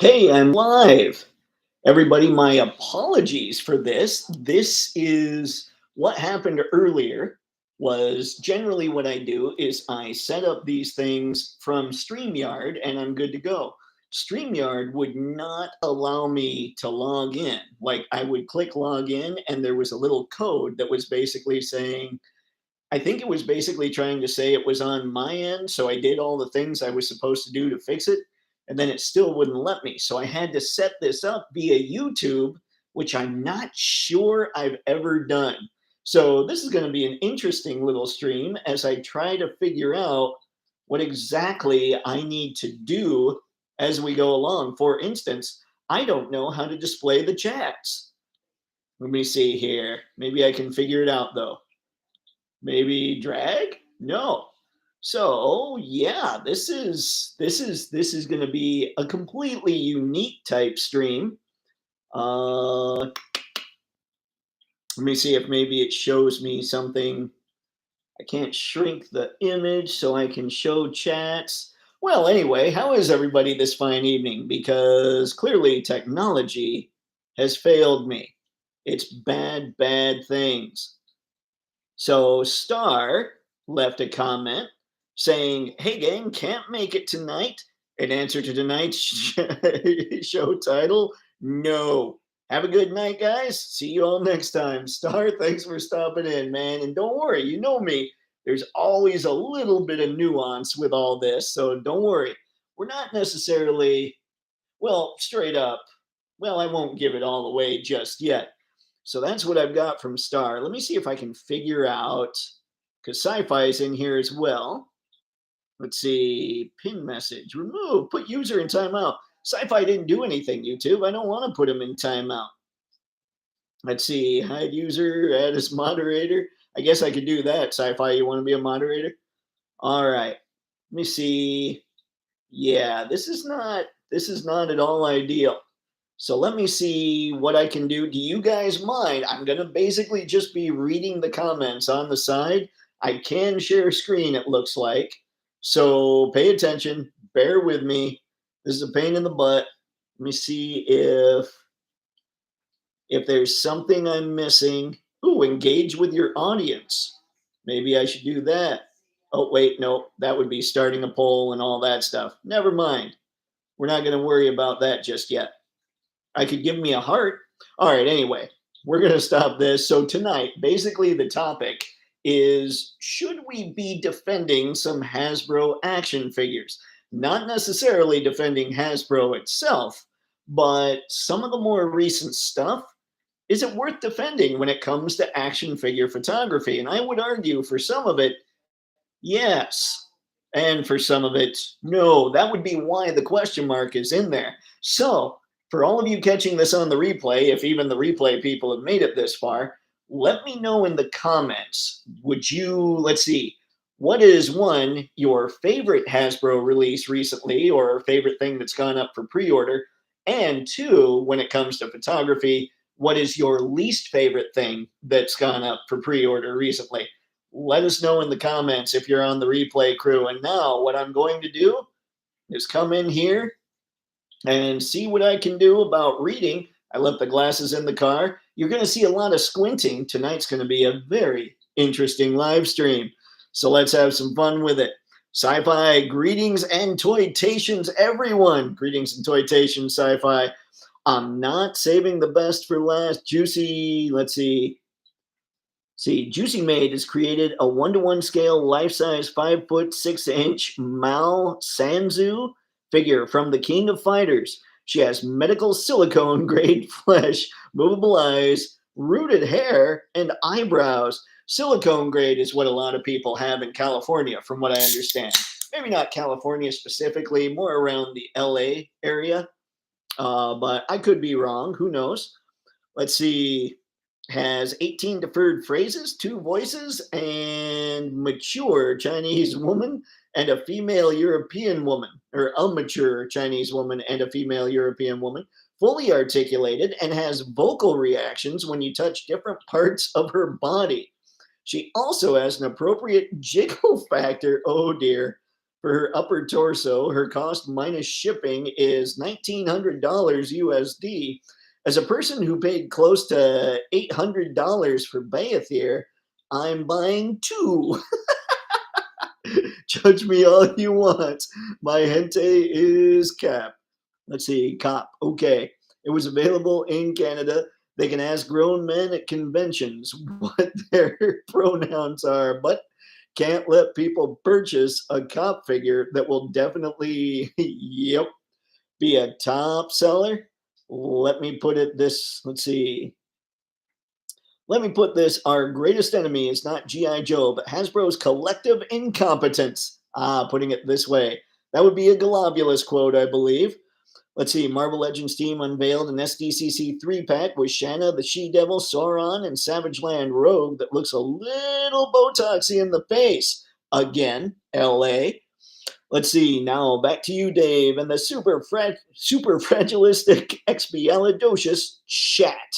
Hey, I'm live. Everybody, my apologies for this. This is what happened earlier was generally what I do is I set up these things from StreamYard and I'm good to go. StreamYard would not allow me to log in. Like I would click log in and there was a little code that was basically saying, I think it was basically trying to say it was on my end. So I did all the things I was supposed to do to fix it, and then it still wouldn't let me. So I had to set this up via YouTube, which I'm not sure I've ever done. So this is going to be an interesting little stream as I try to figure out what exactly I need to do as we go along. For instance, I don't know how to display the chats. Let me see here. Maybe I can figure it out though. Maybe drag? No. So yeah, this is going to be a completely unique type stream. Let me see if maybe it shows me something. I can't shrink the image so I can show chats. Well, anyway, how is everybody this fine evening? Because clearly technology has failed me. It's bad, bad things. So Star left a comment saying, "Hey gang, can't make it tonight." In answer to tonight's show title, no. Have a good night, guys. See you all next time. Star, thanks for stopping in, man. And don't worry, you know me. There's always a little bit of nuance with all this, so don't worry. We're not necessarily, well, straight up. Well, I won't give it all away just yet. So that's what I've got from Star. Let me see if I can figure out, because sci-fi is in here as well. Let's see, pin message, remove, put user in timeout. Sci-fi didn't do anything, YouTube. I don't want to put him in timeout. Let's see, hide user, add as moderator. I guess I could do that. Sci-fi, you want to be a moderator? All right. Let me see. Yeah, this is not at all ideal. So let me see what I can do. Do you guys mind? I'm going to basically just be reading the comments on the side. I can share screen, it looks like. So pay attention. Bear with me. This is a pain in the butt. Let me see if there's something I'm missing. Ooh, engage with your audience. Maybe I should do that. Oh, wait, no, that would be starting a poll and all that stuff. Never mind. We're not going to worry about that just yet. I could give me a heart. All right, anyway, we're going to stop this. So, tonight, basically, the topic is should we be defending some Hasbro action figures? Not necessarily defending Hasbro itself, but some of the more recent stuff. Is it worth defending when it comes to action figure photography? And I would argue for some of it, yes. And for some of it, no. That would be why the question mark is in there. So, for all of you catching this on the replay, if even the replay people have made it this far, let me know in the comments. Would you, let's see, what is one, your favorite Hasbro release recently or favorite thing that's gone up for pre order? And two, when it comes to photography, what is your least favorite thing that's gone up for pre order recently? Let us know in the comments if you're on the replay crew. And now, what I'm going to do is come in here and see what I can do about reading. I left the glasses in the car. You're going to see a lot of squinting. Tonight's going to be a very interesting live stream. So let's have some fun with it. Sci-fi, greetings and toytations, everyone. Greetings and toytations, sci-fi. I'm not saving the best for last. Juicy, let's see. Juicy Maid has created a 1-to-1 scale, life-size, 5 foot 6 inch Mao Sanzu figure from the King of Fighters. She has medical silicone grade flesh, movable eyes, rooted hair, and eyebrows. Silicone grade is what a lot of people have in California, from what I understand. Maybe not California specifically, more around the LA area, but I could be wrong. Who knows? Let's see. Has 18 deferred phrases, 2 voices, and mature Chinese woman and a female European woman, or a mature Chinese woman and a female European woman, fully articulated and has vocal reactions when you touch different parts of her body. She also has an appropriate jiggle factor, oh dear, for her upper torso. Her cost minus shipping is $1,900 USD. As a person who paid close to $800 for Bayethir, I'm buying two. Judge me all you want. My hente is cap. Let's see, cop. Okay. It was available in Canada. They can ask grown men at conventions what their pronouns are, but can't let people purchase a cop figure that will definitely, yep, be a top seller. Let me put it this, let's see. Let me put this, our greatest enemy is not G.I. Joe, but Hasbro's collective incompetence. Putting it this way. That would be a Globulus quote, I believe. Let's see, Marvel Legends team unveiled an SDCC 3-pack with Shanna, the She-Devil, Sauron, and Savage Land Rogue that looks a little Botoxy in the face. Again, LA. Let's see, now back to you, Dave, and the super fragilistic Expialidocious chat.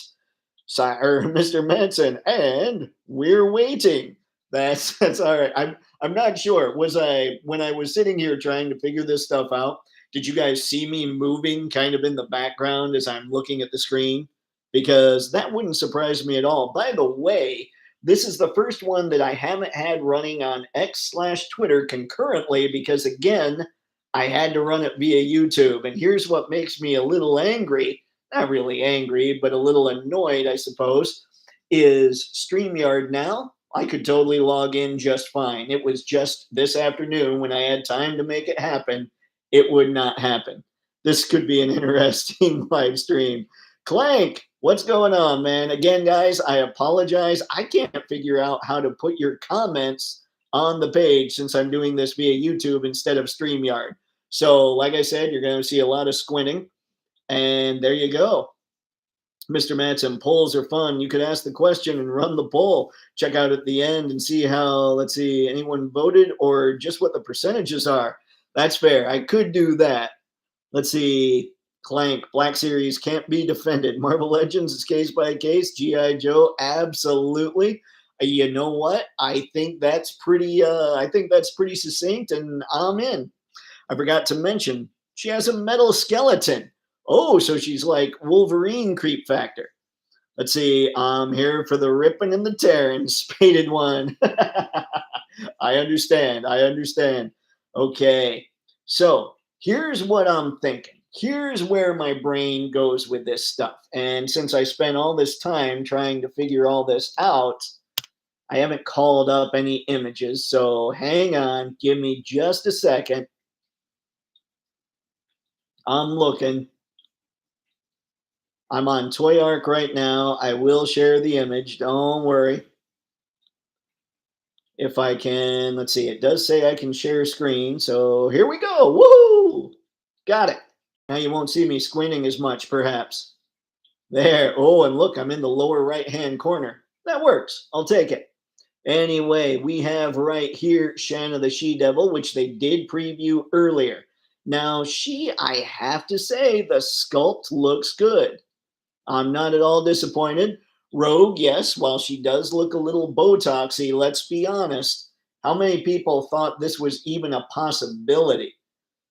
Sire, Mr. Manson, and we're waiting. That's all right. I'm not sure. Was I when I was sitting here trying to figure this stuff out? Did you guys see me moving kind of in the background as I'm looking at the screen? Because that wouldn't surprise me at all. By the way, this is the first one that I haven't had running on X/Twitter concurrently because again, I had to run it via YouTube. And here's what makes me a little angry, not really angry, but a little annoyed, I suppose, is StreamYard now. I could totally log in just fine. It was just this afternoon when I had time to make it happen. It would not happen. This could be an interesting live stream. Clank, what's going on, man? Again, guys, I apologize. I can't figure out how to put your comments on the page since I'm doing this via YouTube instead of StreamYard. So, like I said, you're going to see a lot of squinting. And there you go. Mr. Matson, polls are fun. You could ask the question and run the poll. Check out at the end and see how, let's see, anyone voted or just what the percentages are. That's fair. I could do that. Let's see. Clank, Black Series can't be defended. Marvel Legends is case by case. G.I. Joe, absolutely. You know what? I think that's pretty succinct, and I'm in. I forgot to mention, she has a metal skeleton. Oh, so she's like Wolverine creep factor. Let's see. I'm here for the ripping and the tearing. Spaded one. I understand. Okay. So here's what I'm thinking. Here's where my brain goes with this stuff. And since I spent all this time trying to figure all this out, I haven't called up any images. So hang on. Give me just a second. I'm looking. I'm on ToyArk right now. I will share the image. Don't worry. If I can, let's see. It does say I can share screen. So here we go. Woo! Got it. Now you won't see me squinting as much, perhaps. There. Oh, and look, I'm in the lower right-hand corner. That works. I'll take it. Anyway, we have right here Shanna the She-Devil, which they did preview earlier. Now, I have to say, the sculpt looks good. I'm not at all disappointed. Rogue, yes, while she does look a little Botoxy, let's be honest, how many people thought this was even a possibility?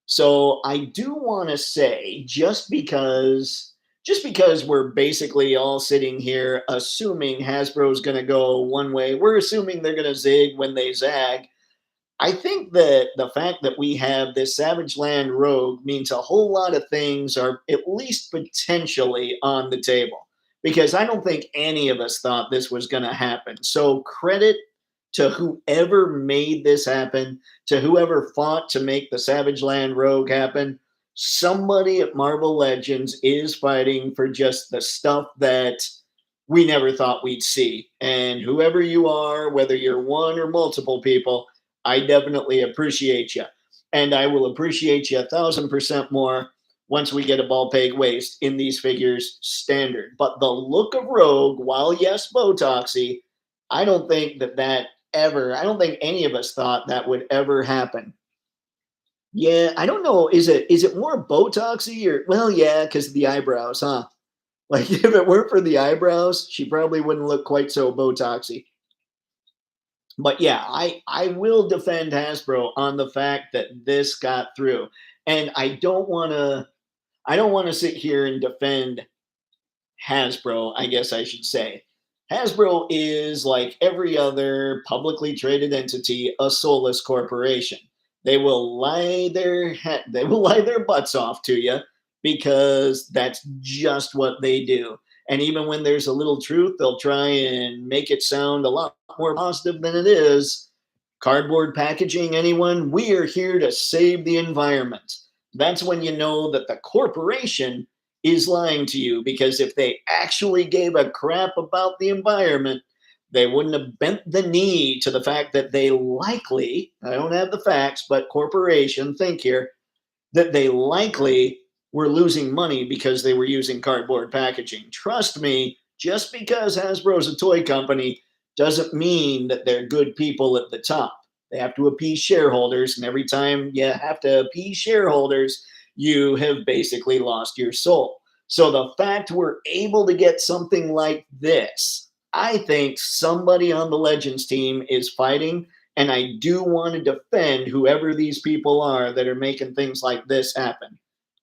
So I do want to say, just because we're basically all sitting here assuming Hasbro's going to go one way, we're assuming they're going to zig when they zag. I think that the fact that we have this Savage Land Rogue means a whole lot of things are at least potentially on the table, because I don't think any of us thought this was going to happen. So credit to whoever made this happen, to whoever fought to make the Savage Land Rogue happen. Somebody at Marvel Legends is fighting for just the stuff that we never thought we'd see. And whoever you are, whether you're one or multiple people, I definitely appreciate you. And I will appreciate you 1,000% more once we get a ball peg waist in these figures standard. But the look of Rogue, while yes, Botoxy, I don't think I don't think any of us thought that would ever happen. Yeah, I don't know. Is it more Botoxy or, well, yeah, because of the eyebrows, huh? Like if it weren't for the eyebrows, she probably wouldn't look quite so Botoxy. But yeah, I will defend Hasbro on the fact that this got through. And I don't want to sit here and defend Hasbro, I guess I should say. Hasbro is like every other publicly traded entity, a soulless corporation. They will lie their butts off to you because that's just what they do. And even when there's a little truth, they'll try and make it sound a lot more positive than it is. Cardboard packaging, anyone? We are here to save the environment. That's when you know that the corporation is lying to you, because if they actually gave a crap about the environment, they wouldn't have bent the knee to the fact that they likely, I don't have the facts, but corporation, think here, that they likely were losing money because they were using cardboard packaging. Trust me, just because Hasbro's a toy company doesn't mean that they're good people at the top. They have to appease shareholders, and every time you have to appease shareholders, you have basically lost your soul. So the fact we're able to get something like this, I think somebody on the Legends team is fighting, and I do want to defend whoever these people are that are making things like this happen,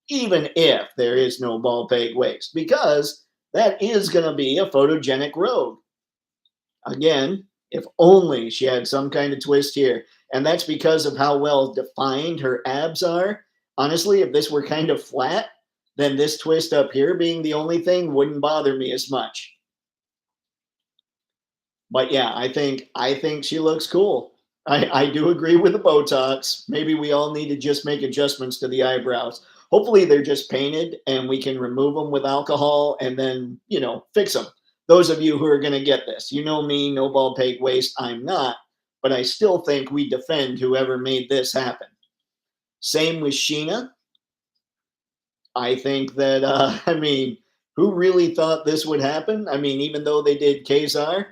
even if there is no ball peg waste, because that is going to be a photogenic road. Again, if only she had some kind of twist here. And that's because of how well defined her abs are. Honestly, if this were kind of flat, then this twist up here being the only thing wouldn't bother me as much. But yeah, I think she looks cool. I do agree with the Botox. Maybe we all need to just make adjustments to the eyebrows. Hopefully they're just painted and we can remove them with alcohol and then, fix them. Those of you who are going to get this, you know me, no ball peg waste, I'm not, but I still think we defend whoever made this happen. Same with Sheena. I think that, who really thought this would happen? I mean, even though they did Kazar,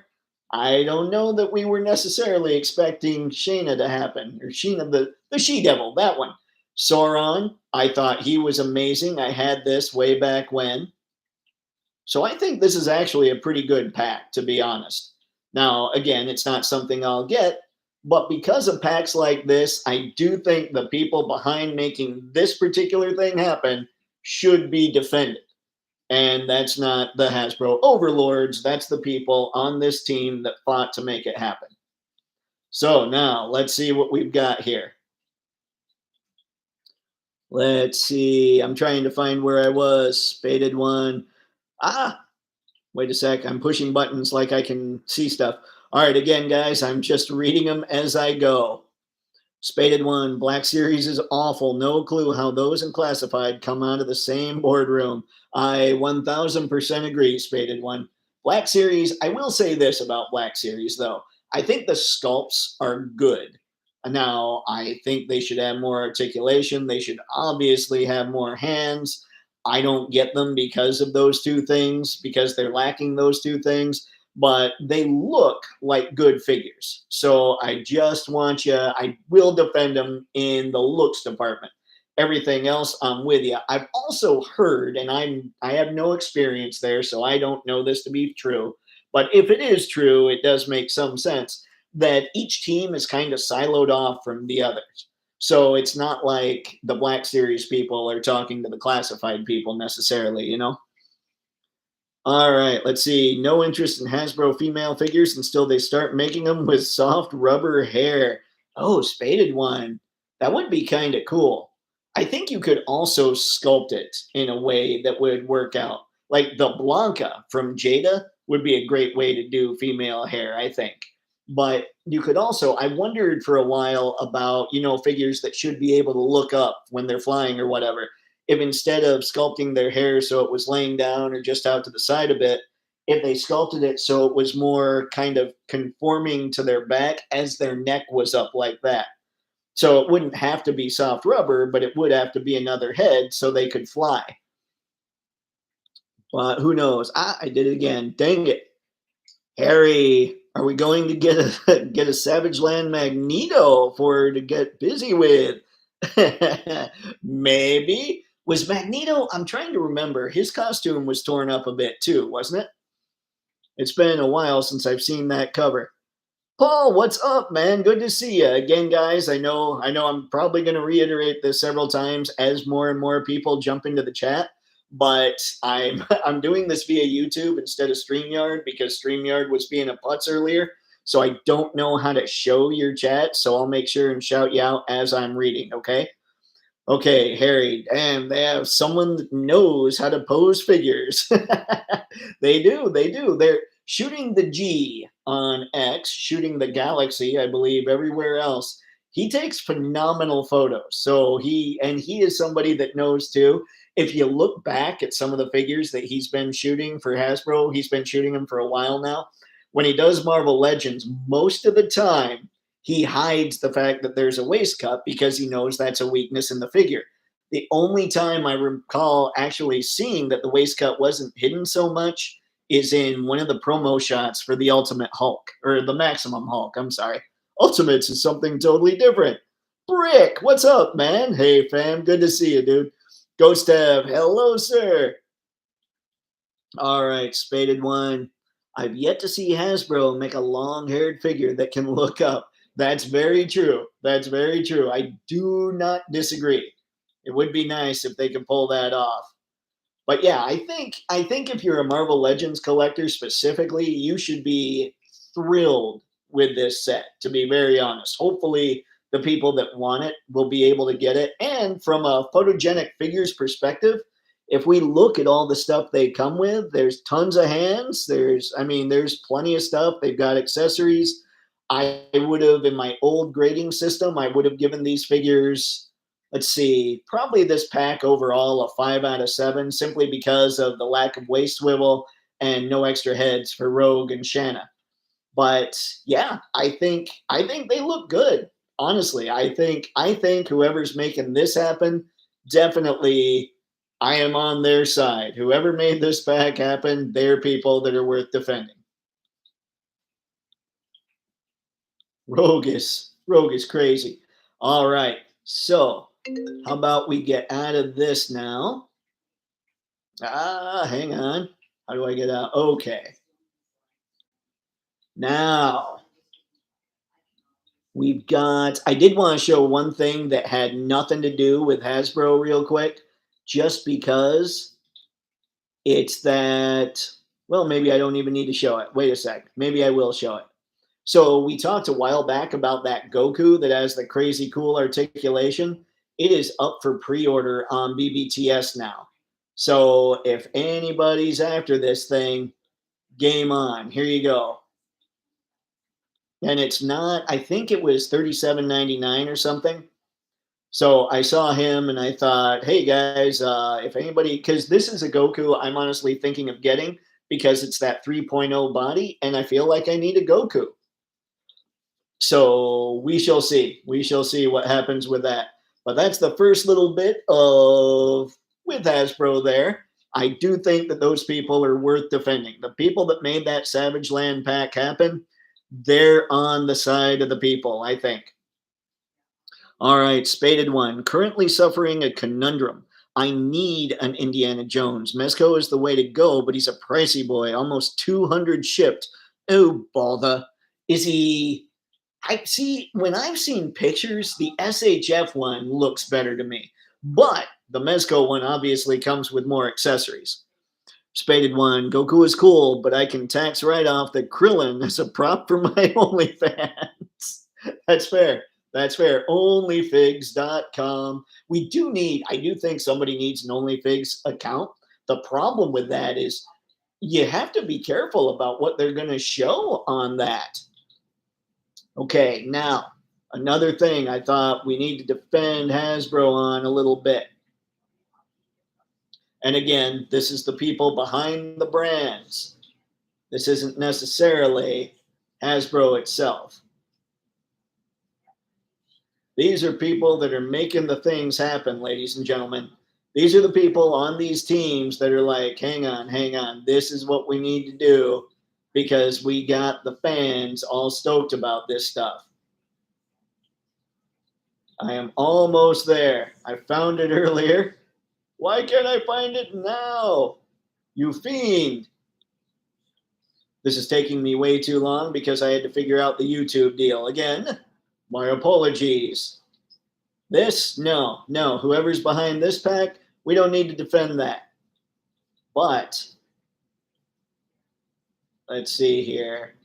I don't know that we were necessarily expecting Shayna to happen, or Sheena, the She Devil, that one. Sauron, I thought he was amazing. I had this way back when. So I think this is actually a pretty good pack, to be honest. Now, again, it's not something I'll get, but because of packs like this, I do think the people behind making this particular thing happen should be defended. And that's not the Hasbro overlords. That's the people on this team that fought to make it happen. So now let's see what we've got here. Let's see. I'm trying to find where I was. Spaded one. Ah, wait a sec. I'm pushing buttons like I can see stuff. All right, again, guys, I'm just reading them as I go. Spaded one, Black Series is awful. No clue how those in classified come out of the same boardroom. I 1000% agree, Spaded one. Black Series, I will say this about Black Series, though. I think the sculpts are good. Now, I think they should have more articulation. They should obviously have more hands. I don't get them because of those two things, because they're lacking those two things, but they look like good figures. So I just want you, I will defend them in the looks department. Everything else, I'm with you. I've also heard, and I have no experience there, so I don't know this to be true, but if it is true, it does make some sense that each team is kind of siloed off from the others. So it's not like the Black Series people are talking to the classified people necessarily. All right, let's see. No interest in Hasbro female figures until they start making them with soft rubber hair. Oh, spaded one. That would be kind of cool. I think you could also sculpt it in a way that would work out. Like the Blanca from Jada would be a great way to do female hair, I think. But you could also, I wondered for a while about, figures that should be able to look up when they're flying or whatever, if instead of sculpting their hair so it was laying down or just out to the side a bit, if they sculpted it so it was more kind of conforming to their back as their neck was up like that. So it wouldn't have to be soft rubber, but it would have to be another head so they could fly. But who knows? I did it again. Dang it. Harry, are we going to get a Savage Land Magneto for her to get busy with? Maybe. Was Magneto, I'm trying to remember, his costume was torn up a bit too, wasn't it? It's been a while since I've seen that cover. Paul, what's up, man? Good to see you again, guys. I know I'm probably going to reiterate this several times as more and more people jump into the chat, but I'm I'm doing this via YouTube instead of StreamYard because StreamYard was being a putz earlier. So I don't know how to show your chat, so I'll make sure and shout you out as I'm reading, okay? Okay, Harry, damn, they have someone that knows how to pose figures. They do. They're shooting the G on X, shooting the Galaxy, I believe, everywhere else. He takes phenomenal photos. So he is somebody that knows too. If you look back at some of the figures that he's been shooting for Hasbro, he's been shooting them for a while now. When he does Marvel Legends, most of the time he hides the fact that there's a waist cut because he knows that's a weakness in the figure. The only time I recall actually seeing that the waist cut wasn't hidden so much is in one of the promo shots for the Ultimate Hulk, or the Maximum Hulk, I'm sorry. Ultimates is something totally different. Brick, what's up, man? Hey, fam, good to see you, dude. Ghost Tab, hello, sir. All right, Spaded One. I've yet to see Hasbro make a long-haired figure that can look up. That's very true. That's very true. I do not disagree. It would be nice if they could pull that off. But yeah, I think if you're a Marvel Legends collector specifically, you should be thrilled with this set, to be very honest. Hopefully the people that want it will be able to get it. And from a photogenic figures perspective, if we look at all the stuff they come with, there's tons of hands. There's plenty of stuff. They've got accessories. I would have, in my old grading system, I would have given these figures, let's see, probably this pack overall a 5 out of 7, simply because of the lack of waist swivel and no extra heads for Rogue and Shanna. But yeah, I think they look good. Honestly, I think whoever's making this happen, definitely I am on their side. Whoever made this pack happen, they're people that are worth defending. Rogue is crazy. All right. So, how about we get out of this now? Hang on. How do I get out? Okay. Now, we've got, I did want to show one thing that had nothing to do with Hasbro real quick, just because it's that, well, maybe I don't even need to show it. Wait a sec. Maybe I will show it. So we talked a while back about that Goku that has the crazy cool articulation. It is up for pre-order on BBTS now. So if anybody's after this thing, game on. Here you go. And it's not, I think it was $37.99 or something. So I saw him and I thought, hey guys, if anybody, because this is a Goku I'm honestly thinking of getting because it's that 3.0 body and I feel like I need a Goku. So we shall see. We shall see what happens with that. But that's the first little bit of with Hasbro there. I do think that those people are worth defending. The people that made that Savage Land pack happen, they're on the side of the people, I think. All right, Spaded One. Currently suffering a conundrum. I need an Indiana Jones. Mezco is the way to go, but he's a pricey boy. Almost 200 shipped. Oh, bother. Is he... I see, when I've seen pictures, the SHF one looks better to me. But the Mezco one obviously comes with more accessories. Spaded One. Goku is cool, but I can tax right off that Krillin is a prop for my OnlyFans. That's fair. That's fair. Onlyfigs.com. I do think somebody needs an OnlyFigs account. The problem with that is you have to be careful about what they're going to show on that. Okay, now, another thing I thought we need to defend Hasbro on a little bit. And again, this is the people behind the brands. This isn't necessarily Hasbro itself. These are people that are making the things happen, ladies and gentlemen. These are the people on these teams that are like, hang on. This is what we need to do because we got the fans all stoked about this stuff. I am almost there. I found it earlier. Why can't I find it now? You fiend. This is taking me way too long because I had to figure out the YouTube deal. Again, my apologies. This, no, no. Whoever's behind this pack, we don't need to defend that. But let's see here.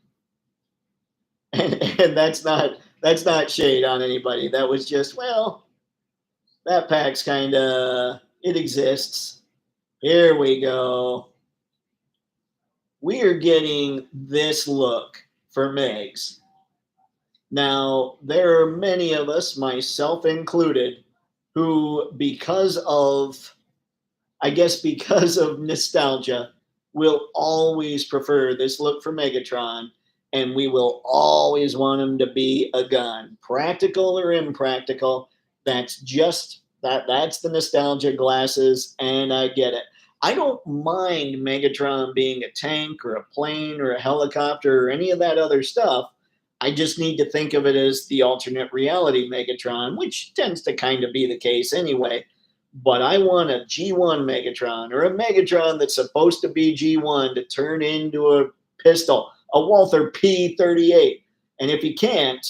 And that's not shade on anybody. That was just, well, that pack's kind of, it exists. Here we go. We are getting this look for Megs. Now, there are many of us, myself included, who, because of, I guess, because of nostalgia, will always prefer this look for Megatron, and we will always want him to be a gun. Practical or impractical, that's just, that's the nostalgia glasses, and I get it. I don't mind Megatron being a tank or a plane or a helicopter or any of that other stuff. I just need to think of it as the alternate reality Megatron, which tends to kind of be the case anyway. But I want a G1 Megatron or a Megatron that's supposed to be G1 to turn into a pistol, a Walther P-38. And if he can't,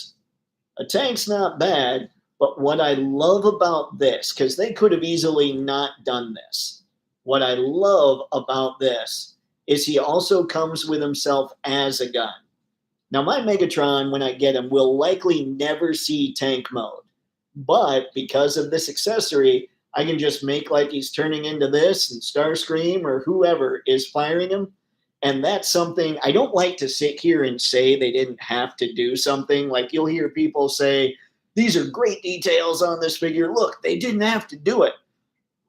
a tank's not bad. But what I love about this, because they could have easily not done this, what I love about this is he also comes with himself as a gun. Now, my Megatron, when I get him, will likely never see tank mode. But because of this accessory, I can just make like he's turning into this, and Starscream or whoever is firing him. And that's something I don't like to sit here and say they didn't have to do something. Like you'll hear people say, these are great details on this figure. Look, they didn't have to do it.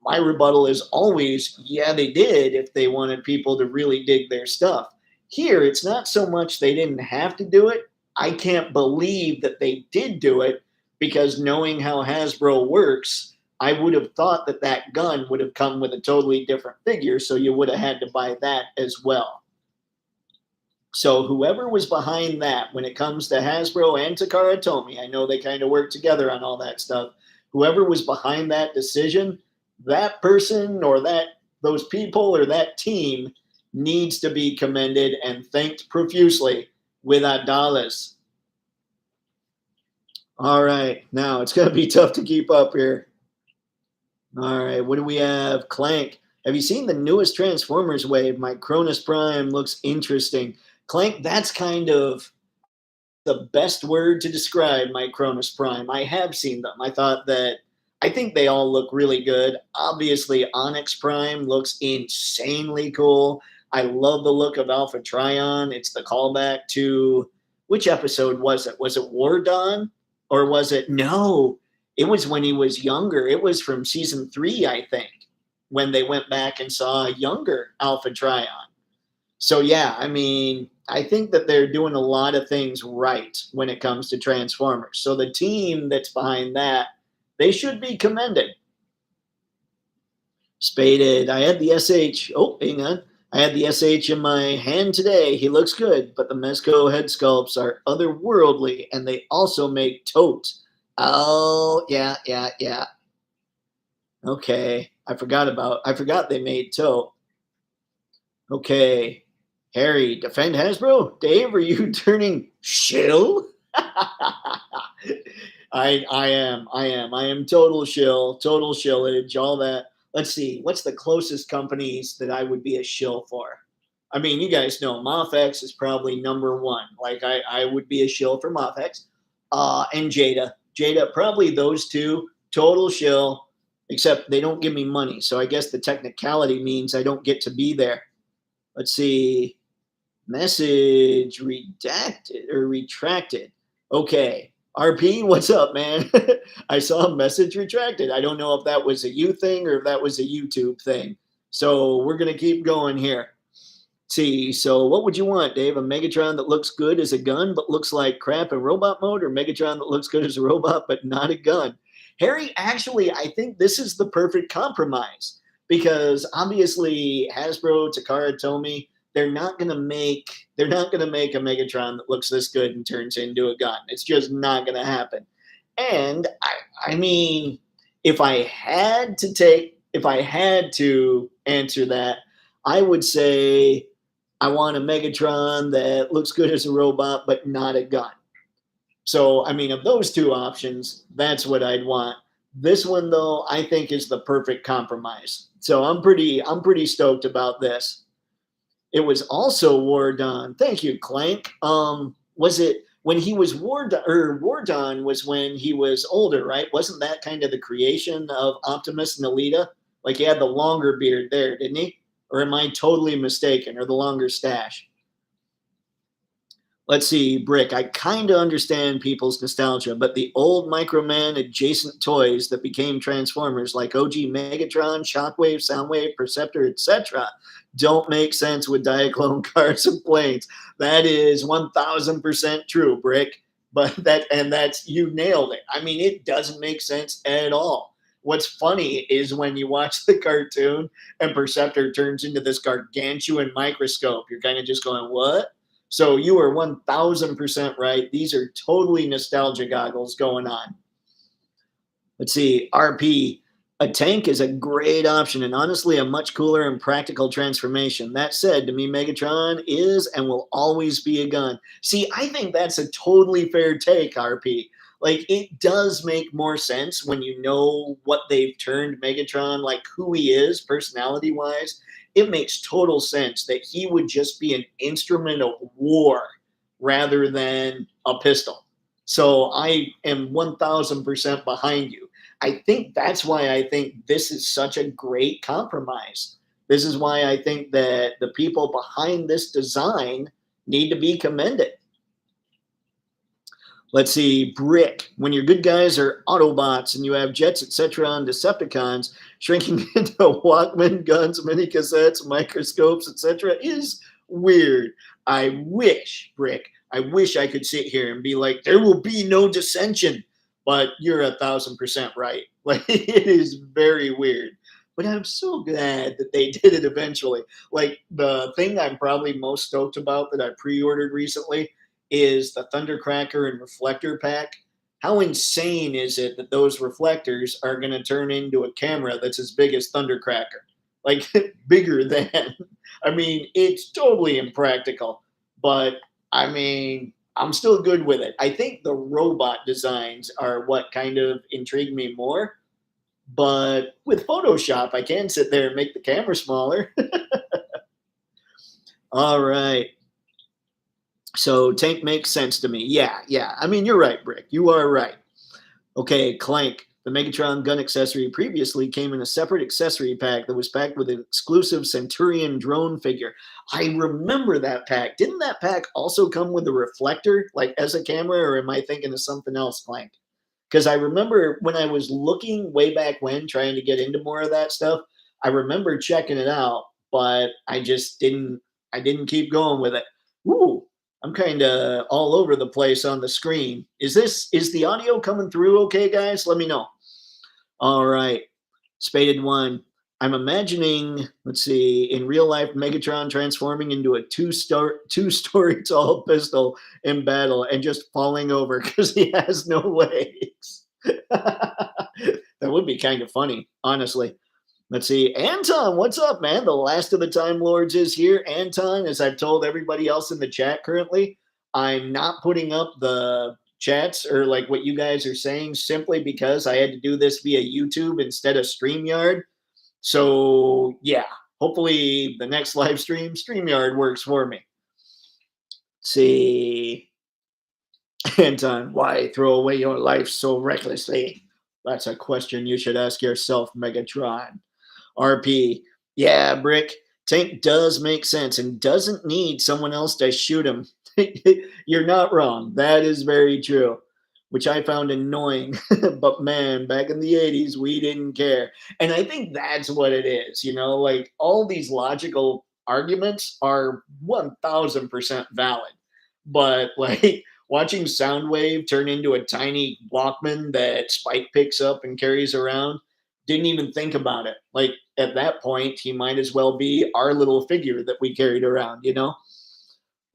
My rebuttal is always, yeah, they did if they wanted people to really dig their stuff. Here, it's not so much they didn't have to do it. I can't believe that they did do it because knowing how Hasbro works, I would have thought that that gun would have come with a totally different figure, so you would have had to buy that as well. So whoever was behind that, when it comes to Hasbro and Takara Tomy, I know they kind of work together on all that stuff. Whoever was behind that decision, that person or those people or that team needs to be commended and thanked profusely with $. All right, now it's going to be tough to keep up here. All right, what do we have? Clank. Have you seen the newest Transformers wave? My Cronus Prime looks interesting. Clank, that's kind of the best word to describe my Cronus Prime. I have seen them. I think they all look really good. Obviously, Onyx Prime looks insanely cool. I love the look of Alpha Trion. It's the callback to, which episode was it? Was it War Dawn? Or was it, no, it was when he was younger. It was from season 3, I think, when they went back and saw a younger Alpha Trion. So yeah, I mean, I think that they're doing a lot of things right when it comes to Transformers. So the team that's behind that, they should be commended. Spaded. I had the SH. Oh, hang on. I had the SH in my hand today. He looks good, but the Mezco head sculpts are otherworldly, and they also make tote. Oh, yeah. Okay. I forgot they made tote. Okay. Harry, defend Hasbro? Dave, are you turning shill? I am. I am total shillage, all that. Let's see, what's the closest companies that I would be a shill for? I mean, you guys know MoffX is probably number one. Like I would be a shill for MoffX. And Jada. Jada, probably those two, total shill, except they don't give me money. So I guess the technicality means I don't get to be there. Let's see. Message redacted or retracted. Okay. RP, what's up, man? I saw a message retracted. I don't know if that was a you thing or if that was a YouTube thing. So we're going to keep going here. See, so what would you want, Dave? A Megatron that looks good as a gun but looks like crap in robot mode, or Megatron that looks good as a robot but not a gun? Harry, actually, I think this is the perfect compromise because obviously Hasbro, Takara Tomy, they're not going to make a Megatron that looks this good and turns into a gun. It's just not going to happen. And I mean, if I had to answer that, I would say I want a Megatron that looks good as a robot, but not a gun. So, I mean, of those two options, that's what I'd want. This one, though, I think is the perfect compromise. So I'm pretty stoked about this. It was also War Dawn. Thank you, Clank. Was it when he was War Dawn, or War Dawn was when he was older, right? Wasn't that kind of the creation of Optimus and Alita? Like he had the longer beard there, didn't he? Or am I totally mistaken? Or the longer stash? Let's see, Brick. I kind of understand people's nostalgia, but the old Microman adjacent toys that became Transformers, like OG Megatron, Shockwave, Soundwave, Perceptor, etc., don't make sense with Diaclone cars and planes. That is 1000% true, Brick. But that's you nailed it. I mean, it doesn't make sense at all. What's funny is when you watch the cartoon and Perceptor turns into this gargantuan microscope, you're kind of just going, what? So you are 1000% right. These are totally nostalgia goggles going on. Let's see, RP. A tank is a great option and honestly a much cooler and practical transformation. That said, to me, Megatron is and will always be a gun. See, I think that's a totally fair take, RP. Like, it does make more sense when you know what they've turned Megatron, like who he is personality wise. It makes total sense that he would just be an instrument of war rather than a pistol. So I am 1000% behind you. I think that's why I think this is such a great compromise. This is why I think that the people behind this design need to be commended. Let's see, Brick. When your good guys are Autobots and you have jets, etc., and Decepticons, shrinking into Walkman, guns, mini cassettes, microscopes, etc., is weird. I wish, Brick, I wish I could sit here and be like, there will be no dissension. But you're 1000% right. Like, it is very weird. But I'm so glad that they did it eventually. Like, the thing I'm probably most stoked about that I pre ordered recently is the Thundercracker and Reflector pack. How insane is it that those reflectors are going to turn into a camera that's as big as Thundercracker? Like, bigger than. I mean, it's totally impractical. But, I mean, I'm still good with it. I think the robot designs are what kind of intrigue me more. But with Photoshop, I can sit there and make the camera smaller. All right. So tank makes sense to me. Yeah. I mean, you're right, Brick. You are right. Okay, Clank. The Megatron gun accessory previously came in a separate accessory pack that was packed with an exclusive Centurion drone figure. I remember that pack. Didn't that pack also come with a reflector, like as a camera, or am I thinking of something else, Clank? Because I remember when I was looking way back when, trying to get into more of that stuff, I remember checking it out, but I just didn't. I didn't keep going with it. Ooh, I'm kind of all over the place on the screen. Is the audio coming through okay, guys? Let me know. All right. Spaded one. I'm imagining, let's see, in real life, Megatron transforming into a two-story tall pistol in battle and just falling over because he has no legs. That would be kind of funny, honestly. Let's see. Anton, what's up, man? The last of the Time Lords is here. Anton, as I've told everybody else in the chat currently, I'm not putting up the chats or like what you guys are saying simply because I had to do this via YouTube instead of StreamYard. So, yeah, hopefully the next live stream, StreamYard works for me. Let's see. Anton, why throw away your life so recklessly? That's a question you should ask yourself, Megatron. RP. Yeah, Brick. Tank does make sense and doesn't need someone else to shoot him. You're not wrong. That is very true, which I found annoying. But man, back in the 80s, we didn't care. And I think that's what it is. You know, like all these logical arguments are 1000% valid. But like watching Soundwave turn into a tiny Walkman that Spike picks up and carries around, didn't even think about it. Like at that point, he might as well be our little figure that we carried around, you know?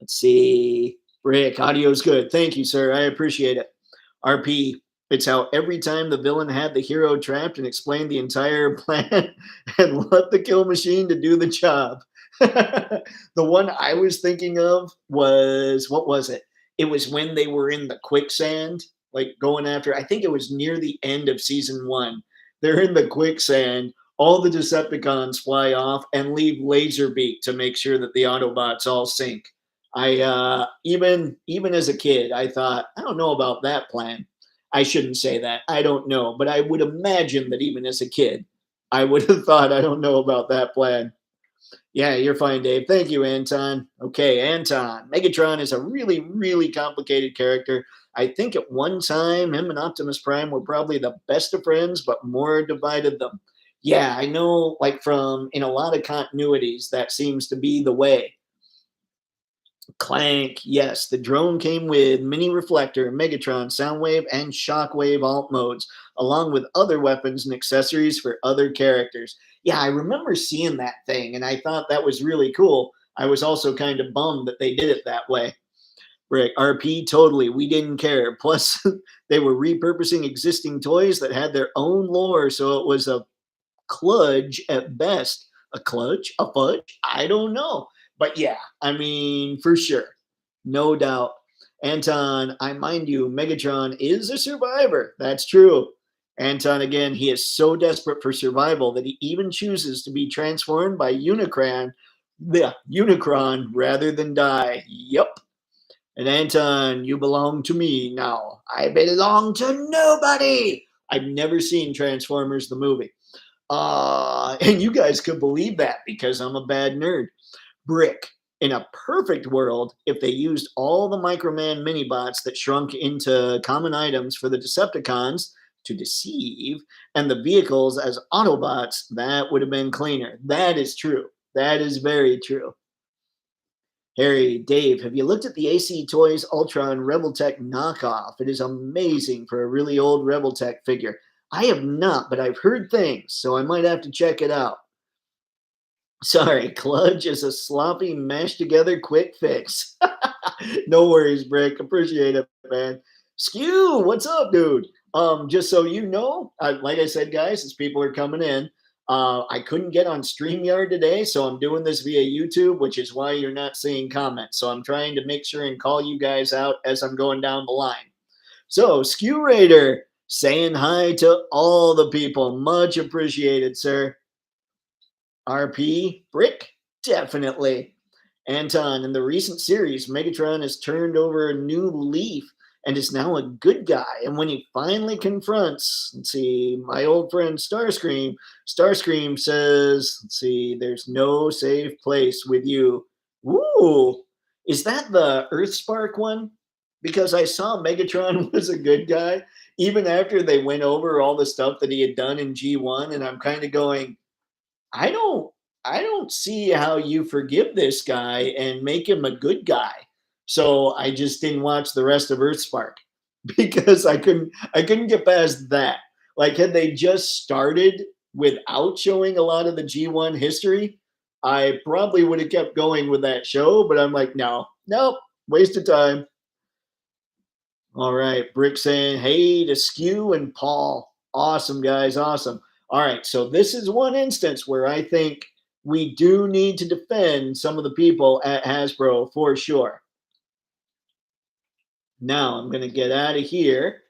Let's see. Rick, audio's good. Thank you, sir. I appreciate it. RP, it's how every time the villain had the hero trapped and explained the entire plan and let the kill machine to do the job. The one I was thinking of was, what was it? It was when they were in the quicksand, like going after, I think it was near the end of season one. They're in the quicksand. All the Decepticons fly off and leave Laserbeak to make sure that the Autobots all sink. I even as a kid, I thought, I don't know about that plan. I shouldn't say that. I don't know, but I would imagine that even as a kid, I would have thought, I don't know about that plan. Yeah, you're fine, Dave. Thank you, Anton. Okay, Anton. Megatron is a really, really complicated character. I think at one time, him and Optimus Prime were probably the best of friends, but more divided them. Yeah, I know, like from in a lot of continuities, that seems to be the way. Clank, yes, the drone came with mini reflector, Megatron, Soundwave, and Shockwave alt modes, along with other weapons and accessories for other characters. Yeah, I remember seeing that thing, and I thought that was really cool. I was also kind of bummed that they did it that way. Rick, RP, totally. We didn't care. Plus, they were repurposing existing toys that had their own lore, so it was a kludge at best. A kludge? A fudge? I don't know. But yeah, I mean, for sure. No doubt. Anton, I mind you, Megatron is a survivor. That's true. Anton, again, he is so desperate for survival that he even chooses to be transformed by Unicron rather than die. Yup. And Anton, you belong to me now. I belong to nobody. I've never seen Transformers the movie. And you guys could believe that because I'm a bad nerd. Brick. In a perfect world, if they used all the Microman minibots that shrunk into common items for the Decepticons to deceive, and the vehicles as Autobots, that would have been cleaner. That is true. That is very true. Harry, Dave, have you looked at the AC Toys Ultron Rebel Tech knockoff? It is amazing for a really old Rebel Tech figure. I have not, but I've heard things, so I might have to check it out. Sorry, Cludge is a sloppy, mashed together quick fix. No worries, Brick. Appreciate it, man. Skew, what's up, dude? Just so you know, like I said, guys, as people are coming in, I couldn't get on StreamYard today, so I'm doing this via YouTube, which is why you're not seeing comments. So I'm trying to make sure and call you guys out as I'm going down the line. So, Skew Raider, saying hi to all the people. Much appreciated, sir. RP, Brick, definitely. Anton, in the recent series, Megatron has turned over a new leaf and is now a good guy. And when he finally confronts, let's see, my old friend Starscream says, let's see, there's no safe place with you. Woo! Is that the Earthspark one? Because I saw Megatron was a good guy, even after they went over all the stuff that he had done in G1, and I'm kind of going, I don't I don't see how you forgive this guy and make him a good guy. So I just didn't watch the rest of Earthspark because I couldn't get past that. Like had they just started without showing a lot of the G1 history, I probably would have kept going with that show, but I'm like, no, nope, waste of time. All right, Brick saying, hey to Skew and Paul. Awesome, guys, awesome. All right, so this is one instance where I think we do need to defend some of the people at Hasbro for sure. Now I'm going to get out of here.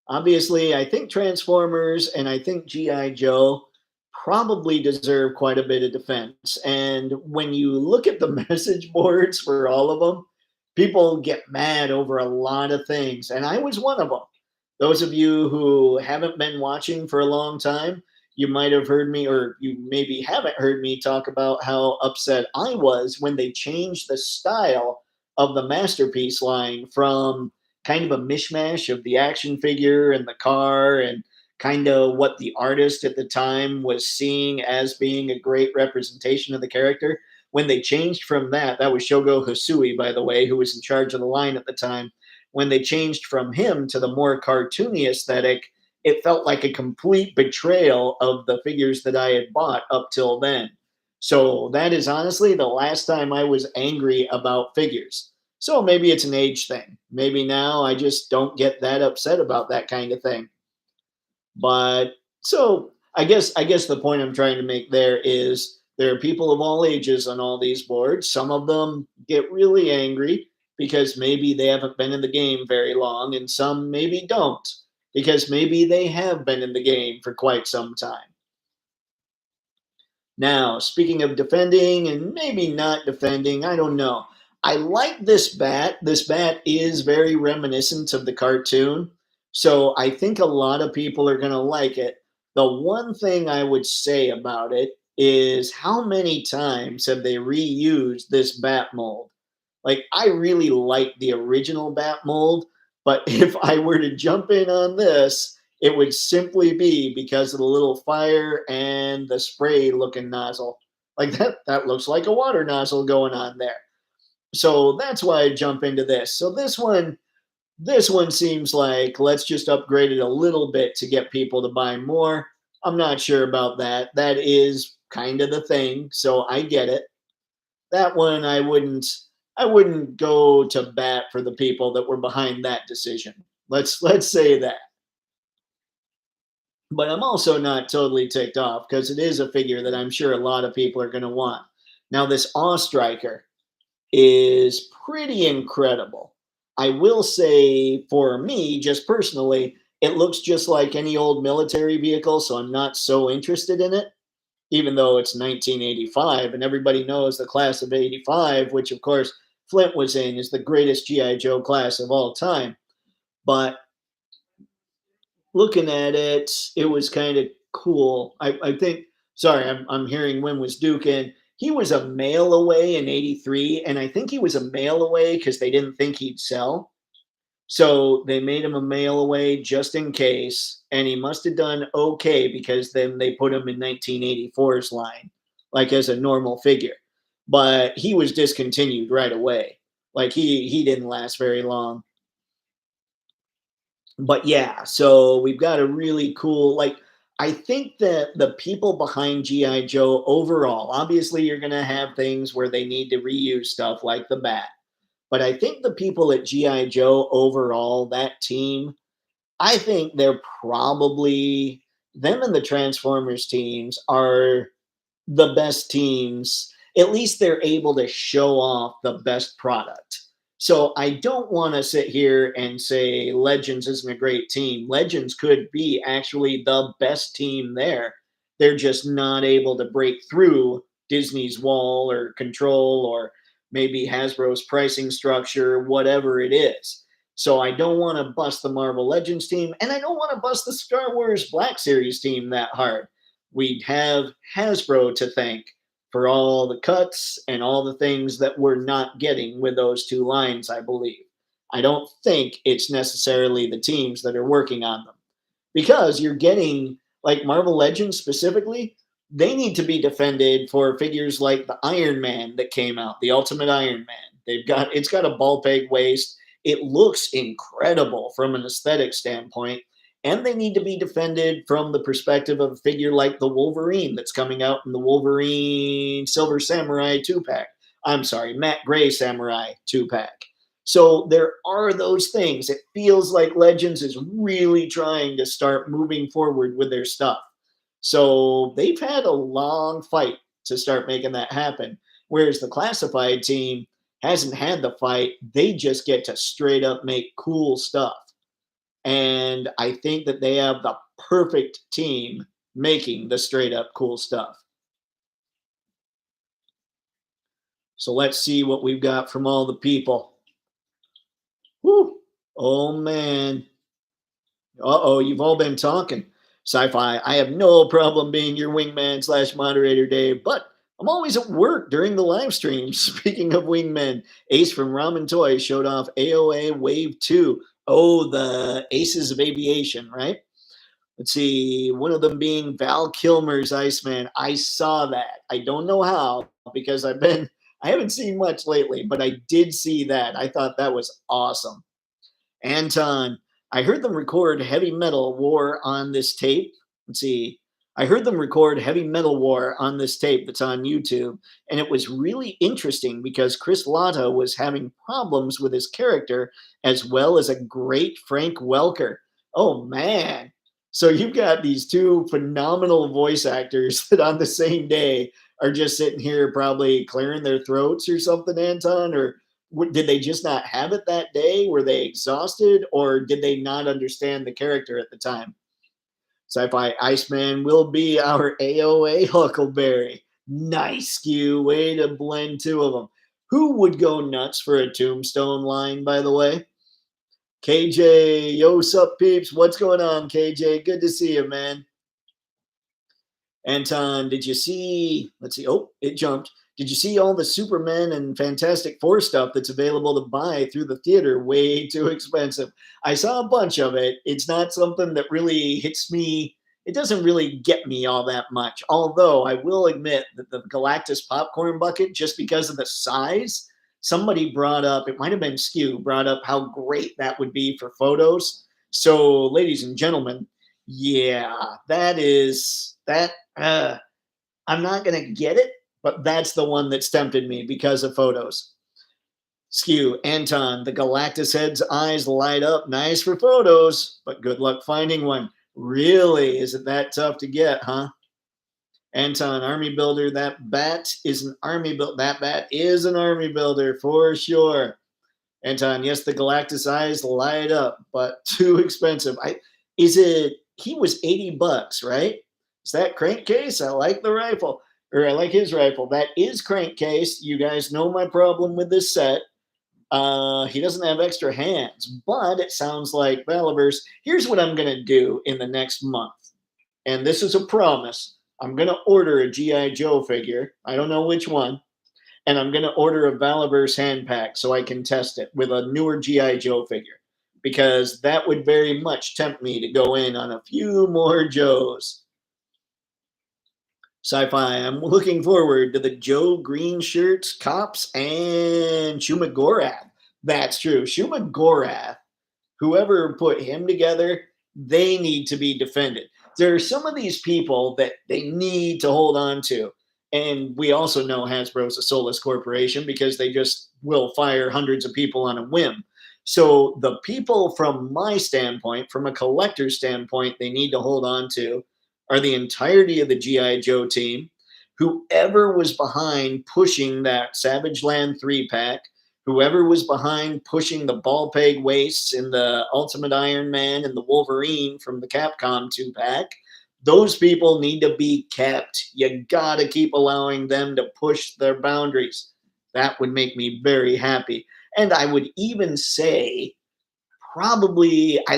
Obviously, I think Transformers and I think G.I. Joe probably deserve quite a bit of defense. And when you look at the message boards for all of them, people get mad over a lot of things. And I was one of them. Those of you who haven't been watching for a long time, you might have heard me, or you maybe haven't heard me talk about how upset I was when they changed the style of the Masterpiece line from kind of a mishmash of the action figure and the car and kind of what the artist at the time was seeing as being a great representation of the character. When they changed from that, that was Shogo Hisui, by the way, who was in charge of the line at the time. When they changed from him to the more cartoony aesthetic, it felt like a complete betrayal of the figures that I had bought up till then. So that is honestly the last time I was angry about figures. So maybe it's an age thing. Maybe now I just don't get that upset about that kind of thing. But so I guess the point I'm trying to make there is There are people of all ages on all these boards. Some of them get really angry because maybe they haven't been in the game very long, and some maybe don't because maybe they have been in the game for quite some time. Now, speaking of defending and maybe not defending, I don't know. I like this bat. This bat is very reminiscent of the cartoon. So I think a lot of people are going to like it. The one thing I would say about it is how many times have they reused this bat mold? Like, I really like the original bat mold, but if I were to jump in on this, it would simply be because of the little fire and the spray looking nozzle. Like that looks like a water nozzle going on there. So that's why I jump into this. So this one seems like let's just upgrade it a little bit to get people to buy more. I'm not sure about that. That is kind of the thing, so I get it. That one I wouldn't go to bat for the people that were behind that decision. Let's say that. But I'm also not totally ticked off because it is a figure that I'm sure a lot of people are going to want. Now, this Awe Striker is pretty incredible. I will say, for me, just personally, it looks just like any old military vehicle, so I'm not so interested in it, even though it's 1985 and everybody knows the class of 85, which of course Flint was in, is the greatest G.I. Joe class of all time. But looking at it, it was kind of cool. I think, sorry, I'm hearing Wim was duking. He was a mail away in 83, and I think he was a mail away because they didn't think he'd sell. So they made him a mail away just in case, and he must have done okay because then they put him in 1984's line, like as a normal figure. But he was discontinued right away. Like he didn't last very long. But yeah, so we've got a really cool, like, I think that the people behind GI Joe overall, obviously you're going to have things where they need to reuse stuff like the bat, but I think the people at GI Joe overall, that team, I think they're probably, them and the Transformers teams are the best teams. At least they're able to show off the best product. So I don't want to sit here and say Legends isn't a great team. Legends could be actually the best team there. They're just not able to break through Disney's wall or control or maybe Hasbro's pricing structure, whatever it is. So I don't want to bust the Marvel Legends team, and I don't want to bust the Star Wars Black Series team that hard. We'd have Hasbro to thank for all the cuts and all the things that we're not getting with those two lines, I believe. I don't think it's necessarily the teams that are working on them because you're getting, like Marvel Legends specifically, they need to be defended for figures like the Iron Man that came out, the Ultimate Iron Man. It's got a ball peg waist. It looks incredible from an aesthetic standpoint, and they need to be defended from the perspective of a figure like the Wolverine that's coming out in the Wolverine Silver Samurai 2-pack. I'm sorry, Matt Gray Samurai 2-pack. So there are those things. It feels like Legends is really trying to start moving forward with their stuff. So they've had a long fight to start making that happen. Whereas the classified team hasn't had the fight. They just get to straight up make cool stuff. And I think that they have the perfect team making the straight up cool stuff. So let's see what we've got from all the people. Whew. Oh man. Uh-oh, you've all been talking. Sci-Fi, I have no problem being your wingman slash moderator, Dave, but I'm always at work during the live stream. Speaking of wingmen, Ace from Ramen Toy showed off AOA Wave 2. Oh, the Aces of Aviation, right? Let's see, one of them being Val Kilmer's Iceman. I saw that. I don't know how because I haven't seen much lately, but I did see that. I thought that was awesome. Anton, I heard them record Heavy Metal War on this tape. Let's see. I heard them record Heavy Metal War on this tape that's on YouTube, and it was really interesting because Chris Latta was having problems with his character as well as a great Frank Welker. Oh, man. So you've got these two phenomenal voice actors that on the same day are just sitting here probably clearing their throats or something, Anton? Or did they just not have it that day? Were they exhausted, or did they not understand the character at the time? Sci-Fi Iceman will be our AOA Huckleberry. Nice, Skew. Way to blend two of them. Who would go nuts for a Tombstone line, by the way? KJ, yo, sup, peeps? What's going on, KJ? Good to see you, man. Anton, did you see? Let's see. Oh, it jumped. Did you see all the Superman and Fantastic Four stuff that's available to buy through the theater? Way too expensive. I saw a bunch of it. It's not something that really hits me. It doesn't really get me all that much. Although I will admit that the Galactus popcorn bucket, just because of the size, somebody brought up, it might have been Skew, brought up how great that would be for photos. So, ladies and gentlemen, yeah, that is that. I'm not going to get it, but that's the one that's tempted me because of photos. Skew, Anton, the Galactus head's eyes light up. Nice for photos, but good luck finding one. Really? Is it that tough to get, huh? Anton, army builder, that bat is an army builder. That bat is an army builder for sure. Anton, yes, the Galactus eyes light up, but too expensive. He was $80, right? Is that crankcase? I like the rifle, or I like his rifle. That is crankcase. You guys know my problem with this set. He doesn't have extra hands, but it sounds like Valaverse. Here's what I'm going to do in the next month, and this is a promise. I'm going to order a G.I. Joe figure. I don't know which one. And I'm going to order a Valaverse hand pack so I can test it with a newer G.I. Joe figure, because that would very much tempt me to go in on a few more Joes. Sci-Fi, I'm looking forward to the Joe Green shirts, Cops, and Shumagorath. That's true. Shumagorath, whoever put him together, they need to be defended. There are some of these people that they need to hold on to. And we also know Hasbro's a soulless corporation because they just will fire hundreds of people on a whim. So the people from my standpoint, from a collector's standpoint, they need to hold on to are the entirety of the G.I. Joe team, whoever was behind pushing that Savage Land 3-pack, whoever was behind pushing the ball peg waists in the Ultimate Iron Man and the Wolverine from the Capcom 2-pack, those people need to be kept. You gotta keep allowing them to push their boundaries. That would make me very happy. And I would even say, probably, I